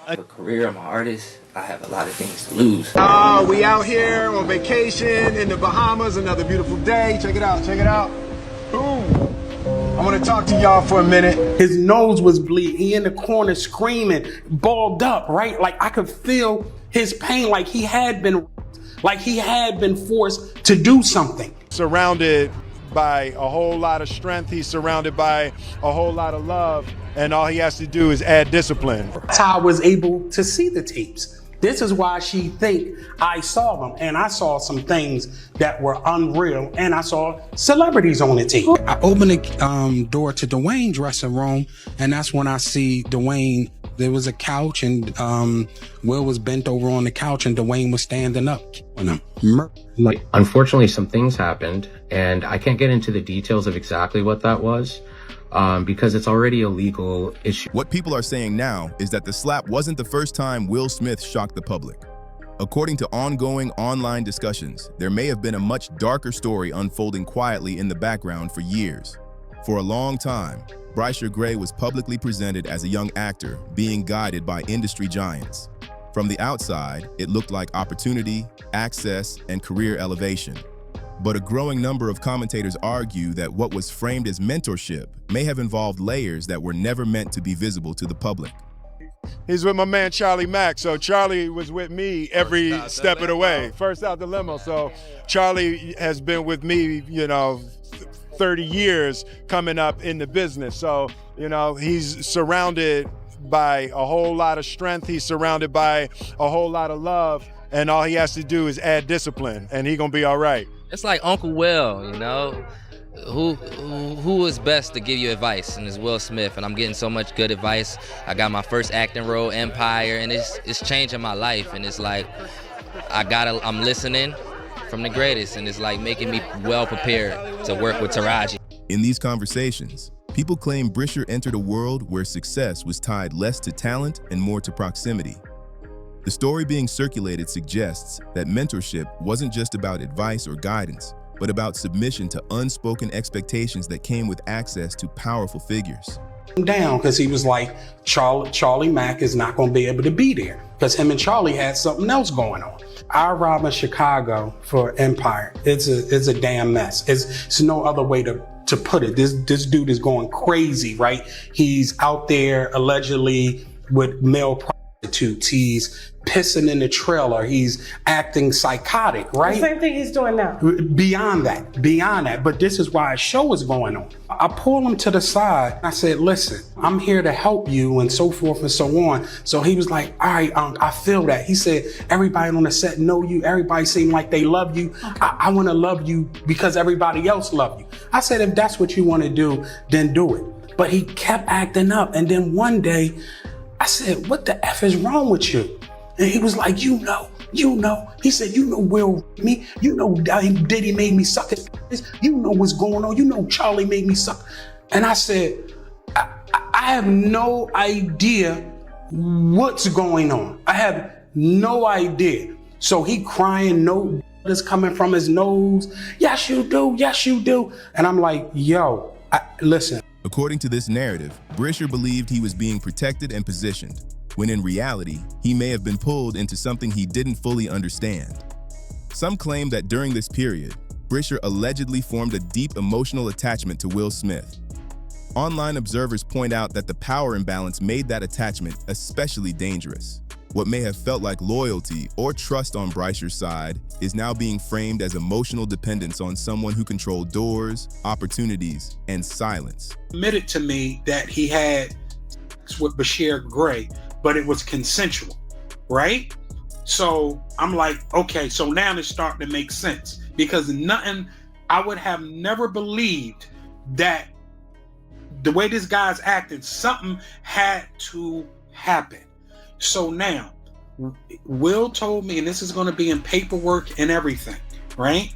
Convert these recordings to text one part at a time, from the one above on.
A career, I'm an artist. I have a lot of things to lose. We out here on vacation in the Bahamas. Another beautiful day. Check it out. Check it out. Boom. I want to talk to y'all for a minute. His nose was bleeding. He in the corner screaming, balled up, right? Like I could feel his pain, like he had been forced to do something. Surrounded by a whole lot of strength. He's surrounded by a whole lot of love. And all he has to do is add discipline. That's how I was able to see the tapes. This is why she think I saw them. And I saw some things that were unreal. And I saw celebrities on the tape. I opened the door to Dwayne's dressing room. And that's when I see Dwayne. There was a couch and Will was bent over on the couch and Dwayne was standing up. Unfortunately, some things happened. And I can't get into the details of exactly what that was. Because it's already a legal issue. What people are saying now is that the slap wasn't the first time Will Smith shocked the public. According to ongoing online discussions, there may have been a much darker story unfolding quietly in the background for years. For a long time, Bryshere Gray was publicly presented as a young actor being guided by industry giants. From the outside, it looked like opportunity, access, and career elevation. But a growing number of commentators argue that what was framed as mentorship may have involved layers that were never meant to be visible to the public. He's with my man, Charlie Mack. So Charlie was with me every step of the way. First out the limo. So Charlie has been with me, 30 years coming up in the business. So, he's surrounded by a whole lot of strength. He's surrounded by a whole lot of love. And all he has to do is add discipline and he gonna be all right. It's like Uncle Will, who is best to give you advice, and it's Will Smith, and I'm getting so much good advice. I got my first acting role, Empire, and it's changing my life, and it's like I'm listening from the greatest, and it's like making me well prepared to work with Taraji. In these conversations, people claim Bryshere entered a world where success was tied less to talent and more to proximity. The story being circulated suggests that mentorship wasn't just about advice or guidance, but about submission to unspoken expectations that came with access to powerful figures. Down because he was like, Charlie Mack is not going to be able to be there because him and Charlie had something else going on. I arrived in Chicago for Empire. It's a damn mess. It's no other way to put it. This dude is going crazy, right? He's out there allegedly with male prostitutes. He's pissing in the trailer. He's acting psychotic, right? The same thing he's doing now. Beyond that. But this is why a show is going on. I pulled him to the side. I said, listen, I'm here to help you and so forth and so on. So he was like, all right, I feel that. He said, everybody on the set know you. Everybody seem like they love you. Okay. I want to love you because everybody else love you. I said, if that's what you want to do, then do it. But he kept acting up. And then one day I said, what the F is wrong with you? And he was like, you know. He said, Will me. Diddy made me suck his face. You know what's going on. Charlie made me suck. And I said, I have no idea what's going on. I have no idea. So he crying, no is coming from his nose. Yes, you do. And I'm like, yo, listen. According to this narrative, Bryshere believed he was being protected and positioned, when in reality, he may have been pulled into something he didn't fully understand. Some claim that during this period, Bryshere allegedly formed a deep emotional attachment to Will Smith. Online observers point out that the power imbalance made that attachment especially dangerous. What may have felt like loyalty or trust on Bryshere's side is now being framed as emotional dependence on someone who controlled doors, opportunities, and silence. Admitted to me that he had sex with Bryshere Gray, but it was consensual, right? So I'm like, okay, so now it's starting to make sense because I would have never believed that the way this guy's acting, something had to happen. So now, Will told me, and this is going to be in paperwork and everything, right?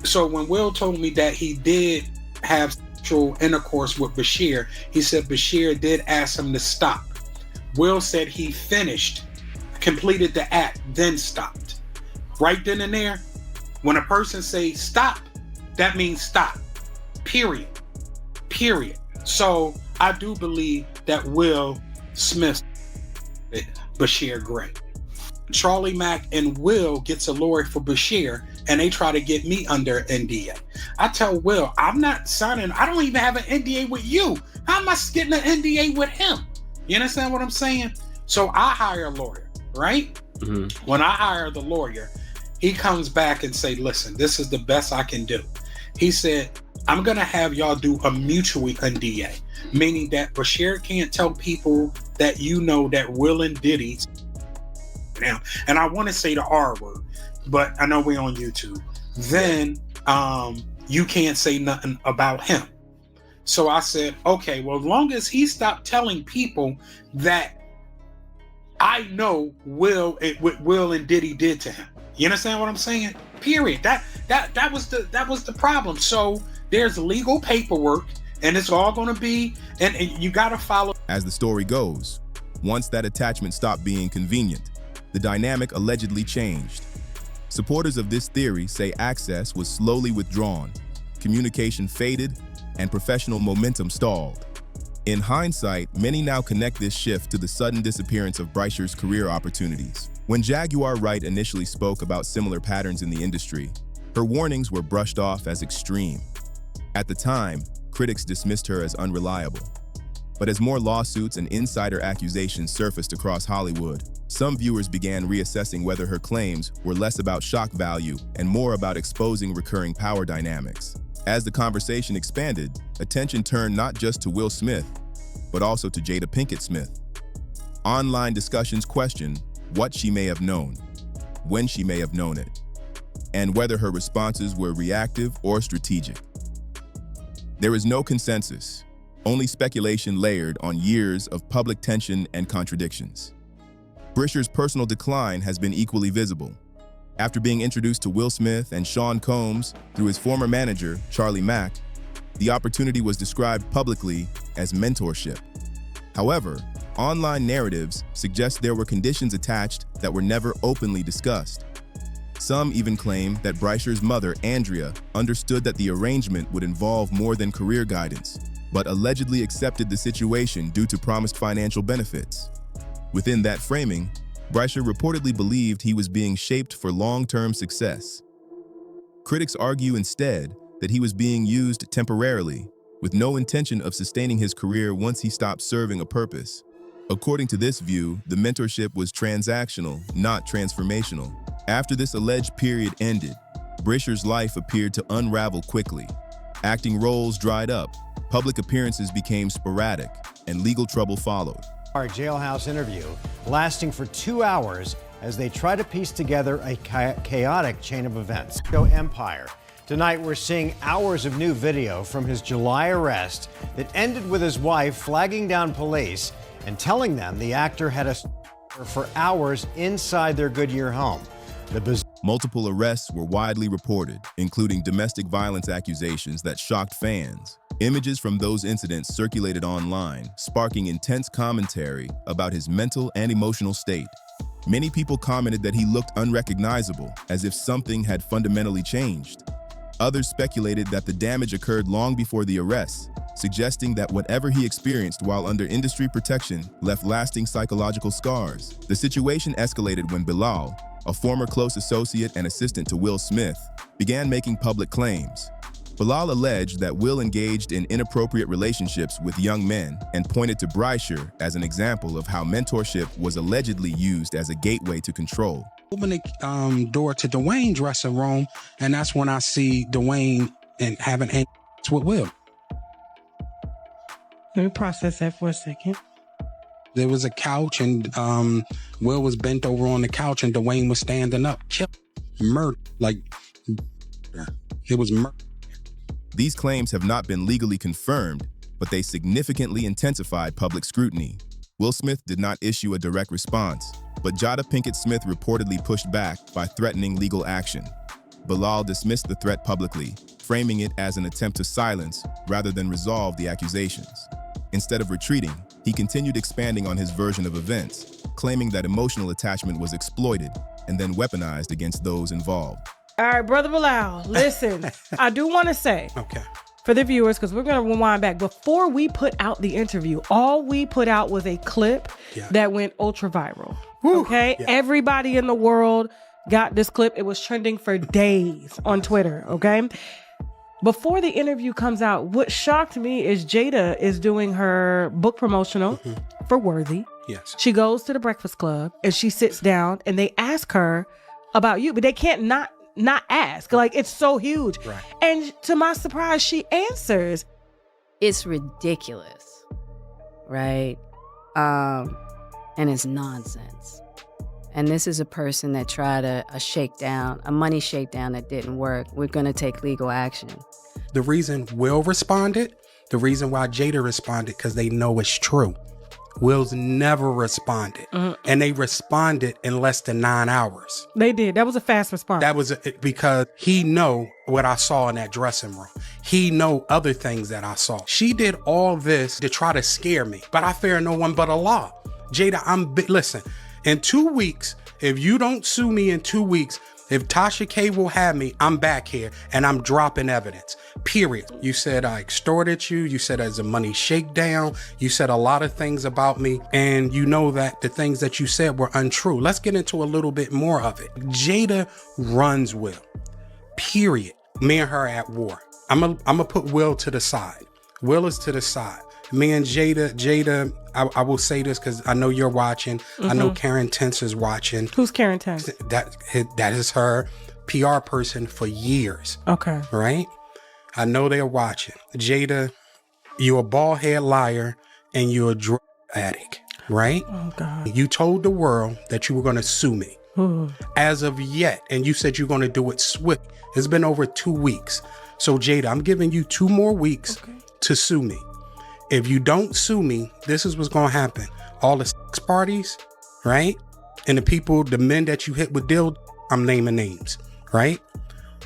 So when Will told me that he did have sexual intercourse with Bryshere, he said Bryshere did ask him to stop. Will said he finished, completed the act, then stopped. Right then and there, when a person says stop, that means stop. Period. So I do believe that Will Smith Bryshere Gray. Charlie Mack and Will gets a lawyer for Bryshere, and they try to get me under NDA. I tell Will, I'm not signing, I don't even have an NDA with you. How am I getting an NDA with him? You understand what I'm saying? So I hire a lawyer, right? Mm-hmm. When I hire the lawyer, he comes back and say, listen, this is the best I can do. He said, I'm going to have y'all do a mutual NDA, meaning that Bryshere can't tell people that you know that Will and Diddy now, and I want to say the R word, but I know we're on YouTube. Then you can't say nothing about him. So I said, okay, well, as long as he stopped telling people that I know what Will and Diddy did to him. You understand what I'm saying? Period. That was the problem. So there's legal paperwork, and it's all going to be, and you got to follow. As the story goes, once that attachment stopped being convenient, the dynamic allegedly changed. Supporters of this theory say access was slowly withdrawn, communication faded, and professional momentum stalled. In hindsight, many now connect this shift to the sudden disappearance of Bryshere's career opportunities. When Jaguar Wright initially spoke about similar patterns in the industry, her warnings were brushed off as extreme. At the time, critics dismissed her as unreliable. But as more lawsuits and insider accusations surfaced across Hollywood, some viewers began reassessing whether her claims were less about shock value and more about exposing recurring power dynamics. As the conversation expanded, attention turned not just to Will Smith, but also to Jada Pinkett Smith. Online discussions questioned what she may have known, when she may have known it, and whether her responses were reactive or strategic. There is no consensus, only speculation layered on years of public tension and contradictions. Bryshere's personal decline has been equally visible. After being introduced to Will Smith and Sean Combs through his former manager, Charlie Mack, the opportunity was described publicly as mentorship. However, online narratives suggest there were conditions attached that were never openly discussed. Some even claim that Bryshere's mother, Andrea, understood that the arrangement would involve more than career guidance, but allegedly accepted the situation due to promised financial benefits. Within that framing, Bryshere reportedly believed he was being shaped for long-term success. Critics argue instead that he was being used temporarily, with no intention of sustaining his career once he stopped serving a purpose. According to this view, the mentorship was transactional, not transformational. After this alleged period ended, Bryshere's life appeared to unravel quickly. Acting roles dried up, public appearances became sporadic, and legal trouble followed. Our jailhouse interview lasting for 2 hours as they try to piece together a chaotic chain of events. Empire. Tonight we're seeing hours of new video from his July arrest that ended with his wife flagging down police and telling them the actor had a for hours inside their Goodyear home. Multiple arrests were widely reported, including domestic violence accusations that shocked fans. Images from those incidents circulated online, sparking intense commentary about his mental and emotional state. Many people commented that he looked unrecognizable, as if something had fundamentally changed. Others speculated that the damage occurred long before the arrests, suggesting that whatever he experienced while under industry protection left lasting psychological scars. The situation escalated when Bilal, a former close associate and assistant to Will Smith, began making public claims. Bilal alleged that Will engaged in inappropriate relationships with young men and pointed to Bryshere as an example of how mentorship was allegedly used as a gateway to control. Open the door to Dwayne's dressing room, and that's when I see Dwayne and having with Will. Let me process that for a second. There was a couch, and Will was bent over on the couch, and Dwayne was standing up. Murder. Like, it was murder. These claims have not been legally confirmed, but they significantly intensified public scrutiny. Will Smith did not issue a direct response, but Jada Pinkett Smith reportedly pushed back by threatening legal action. Bilal dismissed the threat publicly, framing it as an attempt to silence rather than resolve the accusations. Instead of retreating, he continued expanding on his version of events, claiming that emotional attachment was exploited and then weaponized against those involved. All right, Brother Bilal, listen, I do want to say, Okay. for the viewers, because we're going to rewind back. Before we put out the interview, all we put out was a clip that went ultra viral. Okay? Yeah. Everybody in the world got this clip. It was trending for days on Twitter. Okay? Before the interview comes out, what shocked me is Jada is doing her book promotional for Worthy. Yes. She goes to the Breakfast Club and she sits down and they ask her about you, but they can't not ask. Like, it's so huge. Right. And to my surprise, she answers. It's ridiculous, right? And it's nonsense. And this is a person that tried a shakedown, a money shakedown that didn't work. We're going to take legal action. The reason Will responded, the reason why Jada responded, because they know it's true. Will's never responded. And they responded in less than 9 hours. They did. That was a fast response. That was because he know what I saw in that dressing room. He know other things that I saw. She did all this to try to scare me, but I fear no one but Allah. Jada, listen, in 2 weeks, if you don't sue me in 2 weeks, if Tasha K will have me, I'm back here and I'm dropping evidence, period. You said I extorted you. You said as a money shakedown. You said a lot of things about me. And you know that the things that you said were untrue. Let's get into a little bit more of it. Jada runs Will, period. Me and her at war. I'm gonna put Will to the side. Will is to the side. Me and Jada, I will say this because I know you're watching. I know Karen Tense is watching. Who's Karen Tense? That is her PR person for years. Okay. Right? I know they're watching. Jada, you're a bald head liar and you're a drug addict, right? Oh, God. You told the world that you were going to sue me. Ooh. As of yet, and you said you're going to do it swift. It's been over 2 weeks. So Jada, I'm giving you 2 more weeks to sue me. If you don't sue me, this is what's going to happen. All the sex parties, right? And the men that you hit with dildo, I'm naming names, right?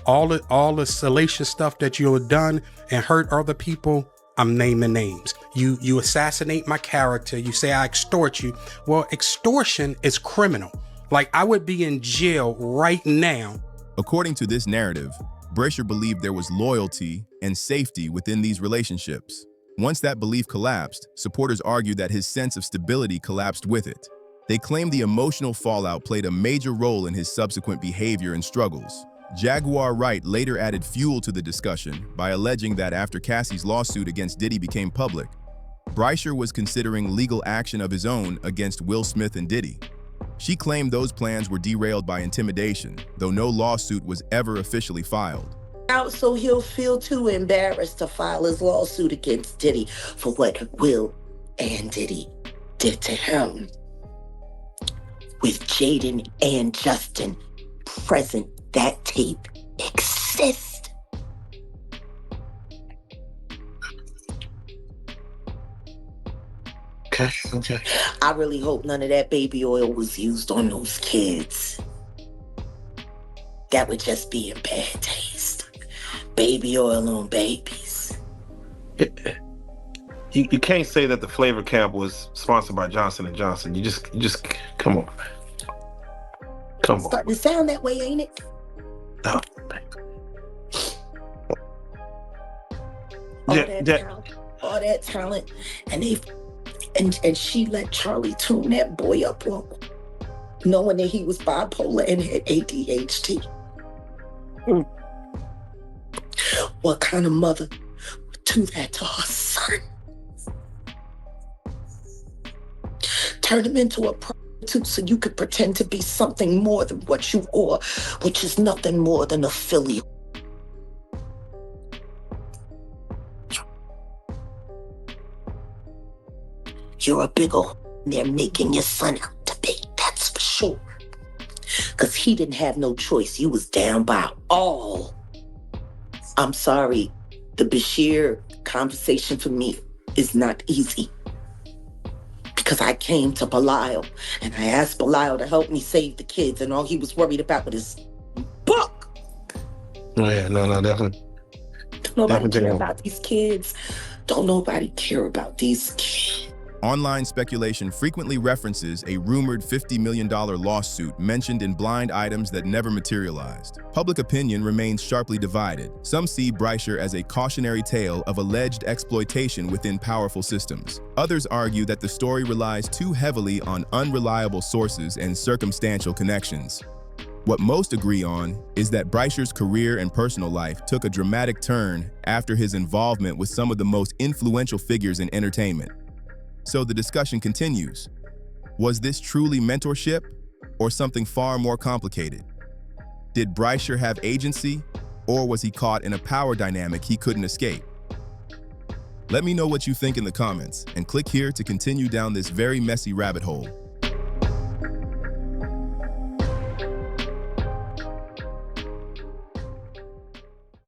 All the salacious stuff that you have done and hurt other people, I'm naming names. You assassinate my character. You say I extort you. Well, extortion is criminal. Like, I would be in jail right now. According to this narrative, Bryshere believed there was loyalty and safety within these relationships. Once that belief collapsed, supporters argued that his sense of stability collapsed with it. They claimed the emotional fallout played a major role in his subsequent behavior and struggles. Jaguar Wright later added fuel to the discussion by alleging that after Cassie's lawsuit against Diddy became public, Bryshere was considering legal action of his own against Will Smith and Diddy. She claimed those plans were derailed by intimidation, though no lawsuit was ever officially filed. Out so he'll feel too embarrassed to file his lawsuit against Diddy for what Will and Diddy did to him. With Jaden and Justin present, that tape exists. Okay. I really hope none of that baby oil was used on those kids. That would just be in bad taste. Baby oil on babies. You can't say that the flavor camp was sponsored by Johnson & Johnson. You just come on. Come on. Starting to sound that way, ain't it? No. All that talent, and she let Charlie tune that boy up, knowing that he was bipolar and had ADHD. What kind of mother would do that to her son? Turn him into a prostitute so you could pretend to be something more than what you are, which is nothing more than a filly. You're a big old they're making your son out to be, that's for sure. Because he didn't have no choice. You was down by all. I'm sorry, the Bryshere conversation for me is not easy. Because I came to Belial and I asked Belial to help me save the kids, and all he was worried about was his book. Oh yeah, no, definitely. Don't nobody care about these kids. Don't nobody care about these kids. Online speculation frequently references a rumored $50 million lawsuit mentioned in blind items that never materialized. Public opinion remains sharply divided. Some see Bryshere as a cautionary tale of alleged exploitation within powerful systems. Others argue that the story relies too heavily on unreliable sources and circumstantial connections. What most agree on is that Bryshere's career and personal life took a dramatic turn after his involvement with some of the most influential figures in entertainment. So the discussion continues. Was this truly mentorship or something far more complicated? Did Bryshere have agency, or was he caught in a power dynamic he couldn't escape? Let me know what you think in the comments, and click here to continue down this very messy rabbit hole.